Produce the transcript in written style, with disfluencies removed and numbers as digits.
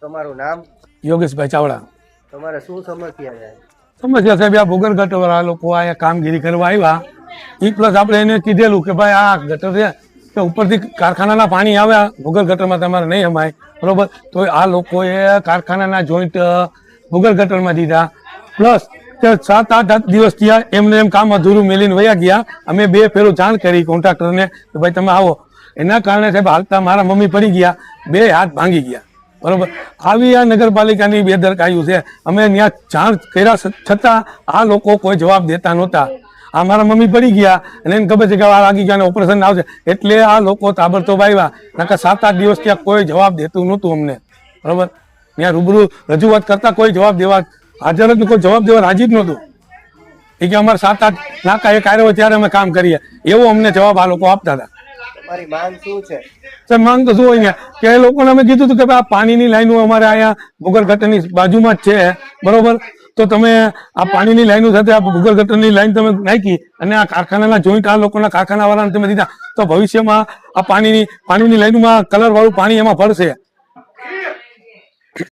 તમારું નામ? યોગેશભાઈ ચાવડા. તમારે શું સમસ્યા છે? સમસ્યા સાહેબ આ ભૂગર્ભ ગટર વાળા લોકો અહીંયા કામગીરી કરવા આવ્યા એ પ્લસ આપણે એને કીધેલું કે ભાઈ આ ગટર છે કે ઉપરથી કારખાનાના પાણી આવે ભૂગર્ભ ગટરમાં તમારે નહીં અમાય બરોબર, તો આ લોકોએ કારખાનાના જોઈન્ટ ભૂગર્ભ ગટરમાં દીધા પ્લસ 7-8 દિવસ થયા એમને એમ કામ અધૂરું મેલીને વયા ગયા. અમે 2 ફેરો જાણ કરી કોન્ટ્રાક્ટરને કે ભાઈ તમે આવો. એના કારણે સાહેબ હાલતા મારા મમ્મી પડી ગયા, 2 હાથ ભાંગી ગયા બરોબર. આવી આ નગરપાલિકાની બેદરકારી છે. અમે ત્યાં જાણ કર્યા છતાં આ લોકો કોઈ જવાબ દેતા નહોતા. આ મારા મમ્મી પડી ગયા અને એને ખબર છે કે આ લાગી ગયા ઓપરેશન આવશે એટલે આ લોકો તાબડતોબ આવ્યા. નકર 7-8 દિવસ ત્યાં કોઈ જવાબ દેતું નહોતું અમને બરોબર. ત્યાં રૂબરૂ રજૂઆત કરતા કોઈ જવાબ દેવા હાજર જ કોઈ જવાબ દેવા રાજી જ નહોતું. એ કે અમારે 7-8 નાકા એક આવ્યો ત્યારે અમે કામ કરીએ એવો અમને જવાબ આ લોકો આપતા હતા. તમારી માંગ શું છે? સર માંગ તો શું હોય ને કે એ લોકોને અમે કીધું હતું કે ભાઈ આ પાણીની લાઈનો અમારે અહીંયા ભૂગર્ભ ગટરની બાજુમાં જ છે બરોબર, તો તમે આ પાણીની લાઈનો સાથે આ ભૂગર્ભ ગટરની લાઈન તમે નાખી અને આ કારખાનાના જોઈન્ટ આ લોકોના કારખાના વાળાને તમે દીધા તો ભવિષ્યમાં આ પાણીની લાઈનમાં કલર વાળું પાણી એમાં ભરશે